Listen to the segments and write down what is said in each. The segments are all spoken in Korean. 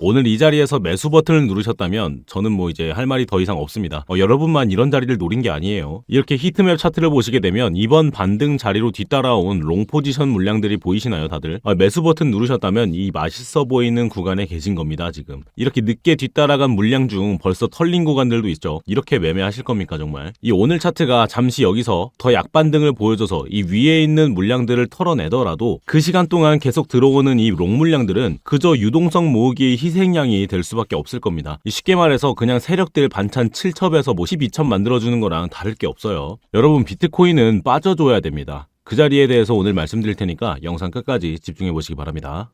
오늘 이 자리에서 매수 버튼을 누르셨다면 저는 뭐 이제 할 말이 더 이상 없습니다. 여러분만 이런 자리를 노린 게 아니에요. 이렇게 히트맵 차트를 보시게 되면 이번 반등 자리로 뒤따라온 롱 포지션 물량들이 보이시나요, 다들? 매수 버튼 누르셨다면 이 맛있어 보이는 구간에 계신 겁니다, 지금. 이렇게 늦게 뒤따라간 물량 중 벌써 털린 구간들도 있죠. 이렇게 매매하실 겁니까, 정말? 이 오늘 차트가 잠시 여기서 더 약반등을 보여줘서 이 위에 있는 물량들을 털어내더라도 그 시간 동안 계속 들어오는 이 롱 물량들은 그저 유동성 모으기의 희생양이 될 수밖에 없을 겁니다. 쉽게 말해서 그냥 세력들 반찬 7첩에서 뭐 12첩 만들어주는 거랑 다를 게 없어요. 여러분, 비트코인은 빠져줘야 됩니다. 그 자리에 대해서 오늘 말씀드릴 테니까 영상 끝까지 집중해 보시기 바랍니다.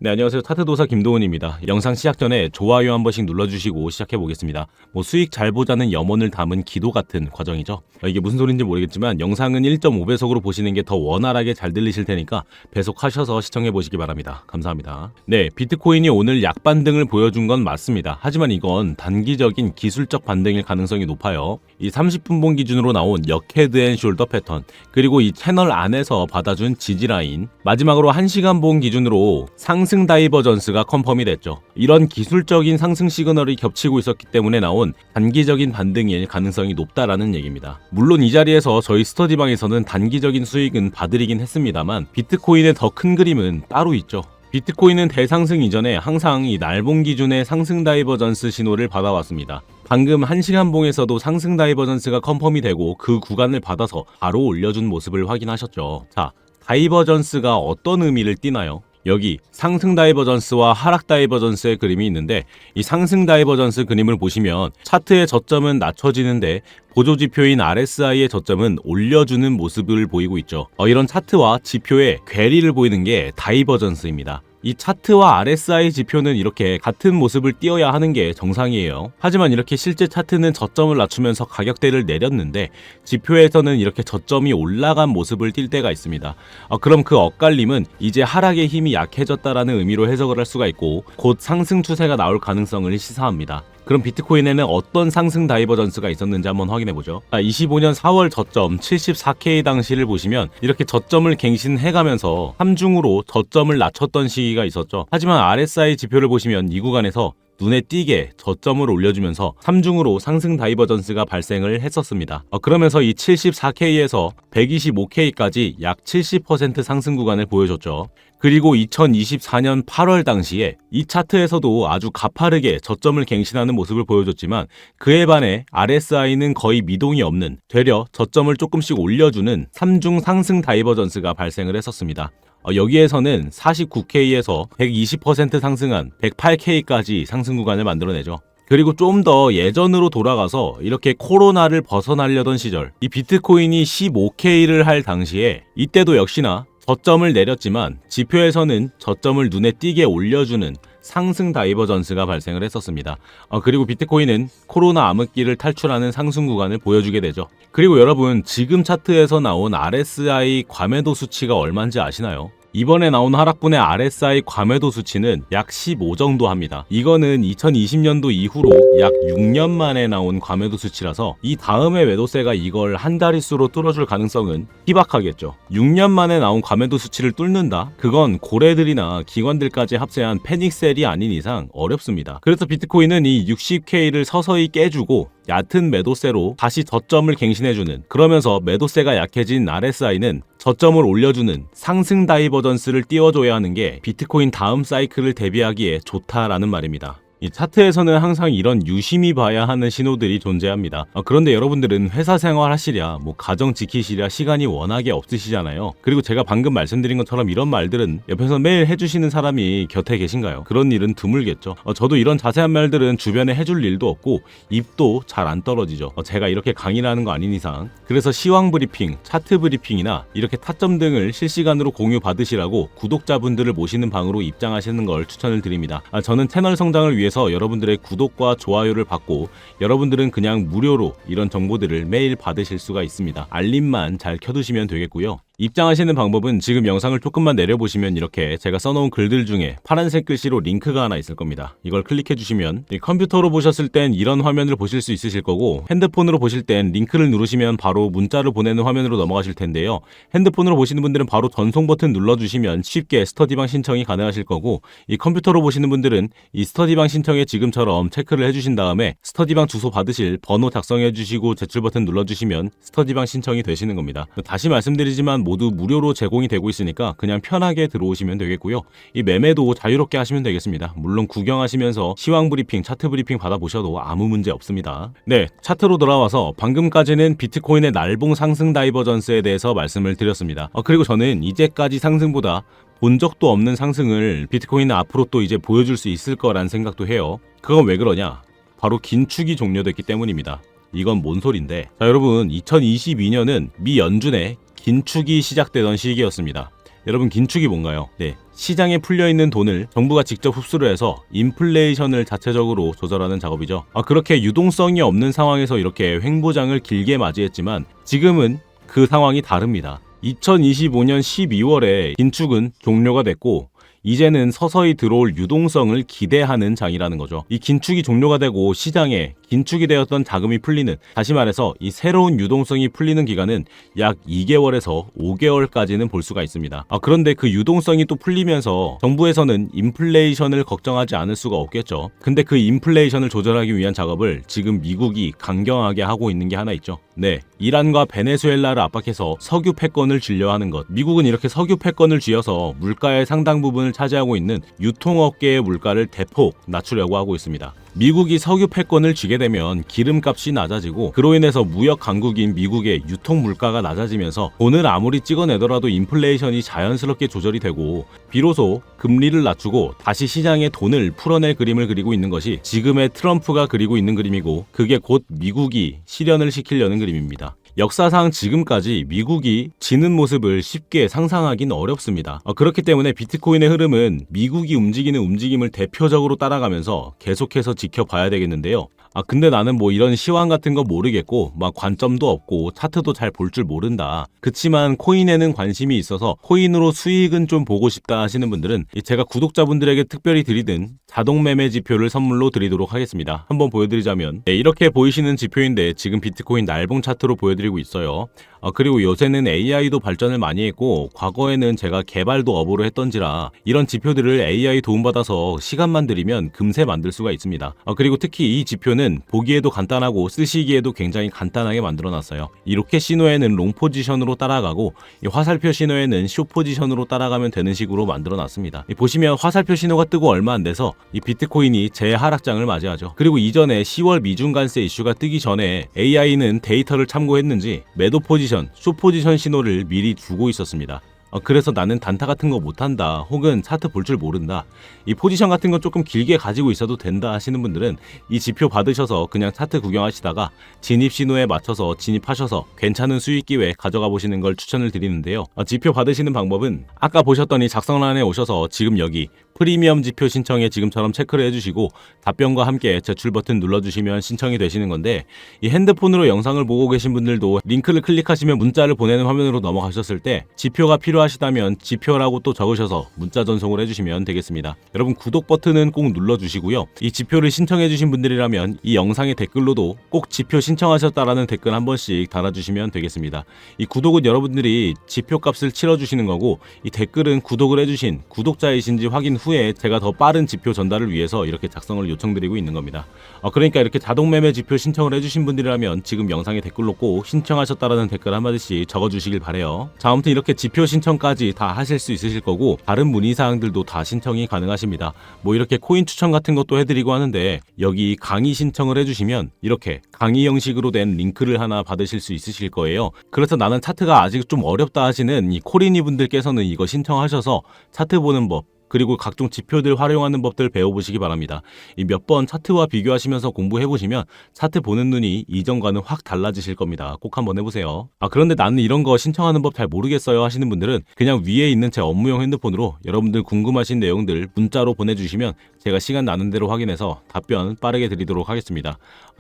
네, 안녕하세요. 차트도사 김도훈입니다. 영상 시작 전에 좋아요 한 번씩 눌러주시고 시작해보겠습니다. 수익 잘 보자는 염원을 담은 기도 같은 과정이죠. 이게 무슨 소리인지 모르겠지만 영상은 1.5배속으로 보시는 게 더 원활하게 잘 들리실 테니까 배속하셔서 시청해보시기 바랍니다. 감사합니다. 네, 비트코인이 오늘 약반등을 보여준 건 맞습니다. 하지만 이건 단기적인 기술적 반등일 가능성이 높아요. 이 30분봉 기준으로 나온 역헤드 앤 숄더 패턴, 그리고 이 채널 안에서 받아준 지지라인, 마지막으로 1시간봉 기준으로 상승 다이버전스가 컨펌이 됐죠. 이런 기술적인 상승 시그널이 겹치고 있었기 때문에 나온 단기적인 반등일 가능성이 높다라는 얘기입니다. 물론 이 자리에서 저희 스터디방에서는 단기적인 수익은 봐드리긴 했습니다만 비트코인의 더 큰 그림은 따로 있죠. 비트코인은 대상승 이전에 항상 이 날봉 기준의 상승 다이버전스 신호를 받아왔습니다. 방금 1시간봉에서도 상승 다이버전스가 컨펌이 되고 그 구간을 받아서 바로 올려준 모습을 확인하셨죠. 자, 다이버전스가 어떤 의미를 띠나요? 여기 상승 다이버전스와 하락 다이버전스의 그림이 있는데, 이 상승 다이버전스 그림을 보시면 차트의 저점은 낮춰지는데 보조지표인 RSI의 저점은 올려주는 모습을 보이고 있죠. 이런 차트와 지표의 괴리를 보이는 게 다이버전스입니다. 이 차트와 RSI 지표는 이렇게 같은 모습을 띄어야 하는 게 정상이에요. 하지만 이렇게 실제 차트는 저점을 낮추면서 가격대를 내렸는데 지표에서는 이렇게 저점이 올라간 모습을 띌 때가 있습니다. 그럼 그 엇갈림은 이제 하락의 힘이 약해졌다라는 의미로 해석을 할 수가 있고 곧 상승 추세가 나올 가능성을 시사합니다. 그럼 비트코인에는 어떤 상승 다이버전스가 있었는지 한번 확인해보죠. 25년 4월 저점 74K 당시를 보시면 이렇게 저점을 갱신해가면서 3중으로 저점을 낮췄던 시기가 있었죠. 하지만 RSI 지표를 보시면 이 구간에서 눈에 띄게 저점을 올려주면서 3중으로 상승 다이버전스가 발생을 했었습니다. 그러면서 이 74K에서 125K까지 약 70% 상승 구간을 보여줬죠. 그리고 2024년 8월 당시에 이 차트에서도 아주 가파르게 저점을 갱신하는 모습을 보여줬지만 그에 반해 RSI는 거의 미동이 없는, 되려 저점을 조금씩 올려주는 3중 상승 다이버전스가 발생을 했었습니다. 여기에서는 49K에서 120% 상승한 108K까지 상승 구간을 만들어내죠. 그리고 좀 더 예전으로 돌아가서 이렇게 코로나를 벗어나려던 시절, 이 비트코인이 15K를 할 당시에 이때도 역시나 저점을 내렸지만 지표에서는 저점을 눈에 띄게 올려주는 상승 다이버전스가 발생을 했었습니다. 그리고 비트코인은 코로나 암흑기를 탈출하는 상승 구간을 보여주게 되죠. 그리고 여러분, 지금 차트에서 나온 RSI 과매도 수치가 얼마인지 아시나요? 이번에 나온 하락분의 RSI 과매도 수치는 약 15 정도 합니다. 이거는 2020년도 이후로 약 6년 만에 나온 과매도 수치라서 이 다음에 매도세가 이걸 한 자릿수로 뚫어줄 가능성은 희박하겠죠. 6년 만에 나온 과매도 수치를 뚫는다? 그건 고래들이나 기관들까지 합세한 패닉셀이 아닌 이상 어렵습니다. 그래서 비트코인은 이 60K를 서서히 깨주고 얕은 매도세로 다시 저점을 갱신해주는, 그러면서 매도세가 약해진 RSI는 저점을 올려주는 상승 다이버전스를 띄워줘야 하는 게 비트코인 다음 사이클을 대비하기에 좋다라는 말입니다. 이 차트에서는 항상 이런 유심히 봐야 하는 신호들이 존재합니다. 그런데 여러분들은 회사 생활 하시랴, 가정 지키시랴 시간이 워낙에 없으시잖아요. 그리고 제가 방금 말씀드린 것처럼 이런 말들은 옆에서 매일 해주시는 사람이 곁에 계신가요? 그런 일은 드물겠죠. 저도 이런 자세한 말들은 주변에 해줄 일도 없고 입도 잘 안 떨어지죠. 제가 이렇게 강의를 하는 거 아닌 이상. 그래서 시황 브리핑, 차트 브리핑이나 이렇게 타점 등을 실시간으로 공유 받으시라고 구독자분들을 모시는 방으로 입장하시는 걸 추천을 드립니다. 저는 채널 성장을 위해서 여러분들의 구독과 좋아요를 받고 여러분들은 그냥 무료로 이런 정보들을 매일 받으실 수가 있습니다. 알림만 잘 켜두시면 되겠고요. 입장하시는 방법은 지금 영상을 조금만 내려보시면 이렇게 제가 써놓은 글들 중에 파란색 글씨로 링크가 하나 있을 겁니다. 이걸 클릭해주시면 컴퓨터로 보셨을 땐 이런 화면을 보실 수 있으실 거고, 핸드폰으로 보실 땐 링크를 누르시면 바로 문자를 보내는 화면으로 넘어가실 텐데요. 핸드폰으로 보시는 분들은 바로 전송 버튼 눌러주시면 쉽게 스터디방 신청이 가능하실 거고, 이 컴퓨터로 보시는 분들은 이 스터디방 신청에 지금처럼 체크를 해주신 다음에 스터디방 주소 받으실 번호 작성해주시고 제출 버튼 눌러주시면 스터디방 신청이 되시는 겁니다. 다시 말씀드리지만 모두 무료로 제공이 되고 있으니까 그냥 편하게 들어오시면 되겠고요. 이 매매도 자유롭게 하시면 되겠습니다. 물론 구경하시면서 시황 브리핑, 차트 브리핑 받아보셔도 아무 문제 없습니다. 네, 차트로 돌아와서 방금까지는 비트코인의 날봉 상승 다이버전스에 대해서 말씀을 드렸습니다. 그리고 저는 이제까지 상승보다 본 적도 없는 상승을 비트코인은 앞으로 또 이제 보여줄 수 있을 거란 생각도 해요. 그건 왜 그러냐? 바로 긴축이 종료됐기 때문입니다. 이건 뭔 소린데? 자, 여러분, 2022년은 미 연준의 긴축이 시작되던 시기였습니다. 여러분, 긴축이 뭔가요? 네, 시장에 풀려있는 돈을 정부가 직접 흡수를 해서 인플레이션을 자체적으로 조절하는 작업이죠. 그렇게 유동성이 없는 상황에서 이렇게 횡보장을 길게 맞이했지만 지금은 그 상황이 다릅니다. 2025년 12월에 긴축은 종료가 됐고 이제는 서서히 들어올 유동성을 기대하는 장이라는 거죠. 이 긴축이 종료가 되고 시장에 긴축이 되었던 자금이 풀리는, 다시 말해서 이 새로운 유동성이 풀리는 기간은 약 2개월에서 5개월까지는 볼 수가 있습니다. 그런데 그 유동성이 또 풀리면서 정부에서는 인플레이션을 걱정하지 않을 수가 없겠죠. 근데 그 인플레이션을 조절하기 위한 작업을 지금 미국이 강경하게 하고 있는 게 하나 있죠. 네, 이란과 베네수엘라를 압박해서 석유 패권을 쥐려 하는 것. 미국은 이렇게 석유 패권을 쥐어서 물가의 상당 부분을 차지하고 있는 유통업계의 물가를 대폭 낮추려고 하고 있습니다. 미국이 석유 패권을 쥐게 되면 기름값이 낮아지고 그로 인해서 무역 강국인 미국의 유통 물가가 낮아지면서 돈을 아무리 찍어내더라도 인플레이션이 자연스럽게 조절이 되고 비로소 금리를 낮추고 다시 시장에 돈을 풀어낼 그림을 그리고 있는 것이 지금의 트럼프가 그리고 있는 그림이고, 그게 곧 미국이 실현을 시키려는 그림입니다. 역사상 지금까지 미국이 지는 모습을 쉽게 상상하긴 어렵습니다. 그렇기 때문에 비트코인의 흐름은 미국이 움직이는 움직임을 대표적으로 따라가면서 계속해서 지켜봐야 되겠는데요. 근데 나는 뭐 이런 시황 같은 거 모르겠고 막 관점도 없고 차트도 잘 볼 줄 모른다. 그치만 코인에는 관심이 있어서 코인으로 수익은 좀 보고 싶다 하시는 분들은 제가 구독자분들에게 특별히 드리는 자동 매매 지표를 선물로 드리도록 하겠습니다. 한번 보여드리자면, 네, 이렇게 보이시는 지표인데 지금 비트코인 날봉 차트로 보여드리고 있어요. 그리고 요새는 AI도 발전을 많이 했고 과거에는 제가 개발도 업으로 했던지라 이런 지표들을 AI 도움받아서 시간만 들이면 금세 만들 수가 있습니다. 그리고 특히 이 지표는 보기에도 간단하고 쓰시기에도 굉장히 간단하게 만들어놨어요. 이 로켓 신호에는 롱 포지션으로 따라가고 이 화살표 신호에는 숏 포지션으로 따라가면 되는 식으로 만들어놨습니다. 보시면 화살표 신호가 뜨고 얼마 안 돼서 이 비트코인이 재하락장을 맞이하죠. 그리고 이전에 10월 미중 관세 이슈가 뜨기 전에 AI는 데이터를 참고했는지 매도 포지션, 숏 포지션 신호를 미리 두고 있었습니다. 그래서 나는 단타 같은 거 못한다, 혹은 차트 볼 줄 모른다, 이 포지션 같은 거 조금 길게 가지고 있어도 된다 하시는 분들은 이 지표 받으셔서 그냥 차트 구경하시다가 진입 신호에 맞춰서 진입하셔서 괜찮은 수익 기회 가져가 보시는 걸 추천을 드리는데요. 지표 받으시는 방법은 아까 보셨더니 작성란에 오셔서 지금 여기 프리미엄 지표 신청에 지금처럼 체크를 해주시고 답변과 함께 제출 버튼 눌러주시면 신청이 되시는 건데, 이 핸드폰으로 영상을 보고 계신 분들도 링크를 클릭하시면 문자를 보내는 화면으로 넘어가셨을 때 지표가 필요하시다면 지표라고 또 적으셔서 문자 전송을 해주시면 되겠습니다. 여러분, 구독 버튼은 꼭 눌러주시고요. 이 지표를 신청해주신 분들이라면 이 영상의 댓글로도 꼭 지표 신청하셨다라는 댓글 한 번씩 달아주시면 되겠습니다. 이 구독은 여러분들이 지표 값을 치러주시는 거고, 이 댓글은 구독을 해주신 구독자이신지 확인 후에 제가 더 빠른 지표 전달을 위해서 이렇게 작성을 요청드리고 있는 겁니다. 그러니까 이렇게 자동 매매 지표 신청을 해주신 분들이라면 지금 영상의 댓글로 꼭 신청하셨다라는 댓글 한마디씩 적어주시길 바래요. 자, 아무튼 이렇게 지표 신청까지 다 하실 수 있으실 거고 다른 문의사항들도 다 신청이 가능하십니다. 뭐 이렇게 코인 추천 같은 것도 해드리고 하는데 여기 강의 신청을 해주시면 이렇게 강의 형식으로 된 링크를 하나 받으실 수 있으실 거예요. 그래서 나는 차트가 아직 좀 어렵다 하시는 이 코린이 분들께서는 이거 신청하셔서 차트 보는 법, 그리고 각종 지표들 활용하는 법들 배워보시기 바랍니다. 이 몇 번 차트와 비교하시면서 공부해보시면 차트 보는 눈이 이전과는 확 달라지실 겁니다. 꼭 한번 해보세요. 그런데 나는 이런 거 신청하는 법 잘 모르겠어요 하시는 분들은 그냥 위에 있는 제 업무용 핸드폰으로 여러분들 궁금하신 내용들 문자로 보내주시면 제가 시간 나는 대로 확인해서 답변 빠르게 드리도록 하겠습니다.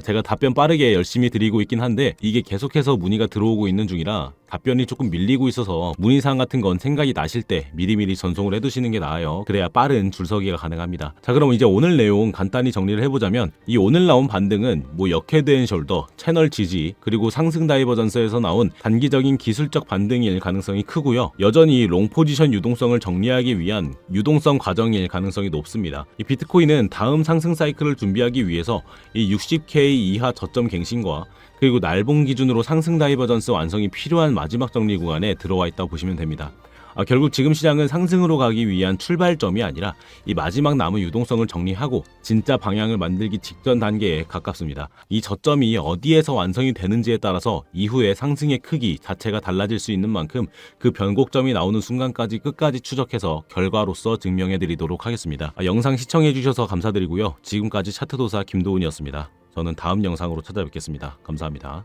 제가 답변 빠르게 열심히 드리고 있긴 한데 이게 계속해서 문의가 들어오고 있는 중이라 답변이 조금 밀리고 있어서 문의사항 같은 건 생각이 나실 때 미리미리 전송을 해두시는 게 나아요. 그래야 빠른 줄서기가 가능합니다. 자, 그럼 이제 오늘 내용 간단히 정리를 해보자면 이 오늘 나온 반등은 뭐 역헤드 앤 숄더, 채널 지지, 그리고 상승 다이버전스에서 나온 단기적인 기술적 반등일 가능성이 크고요. 여전히 롱 포지션 유동성을 정리하기 위한 유동성 과정일 가능성이 높습니다. 이 비트코인은 다음 상승 사이클을 준비하기 위해서 이 60K 이하 저점 갱신과 그리고 날봉 기준으로 상승 다이버전스 완성이 필요한 마지막 정리 구간에 들어와 있다고 보시면 됩니다. 결국 지금 시장은 상승으로 가기 위한 출발점이 아니라 이 마지막 남은 유동성을 정리하고 진짜 방향을 만들기 직전 단계에 가깝습니다. 이 저점이 어디에서 완성이 되는지에 따라서 이후의 상승의 크기 자체가 달라질 수 있는 만큼 그 변곡점이 나오는 순간까지 끝까지 추적해서 결과로서 증명해 드리도록 하겠습니다. 영상 시청해 주셔서 감사드리고요. 지금까지 차트도사 김도훈이었습니다. 저는 다음 영상으로 찾아뵙겠습니다. 감사합니다.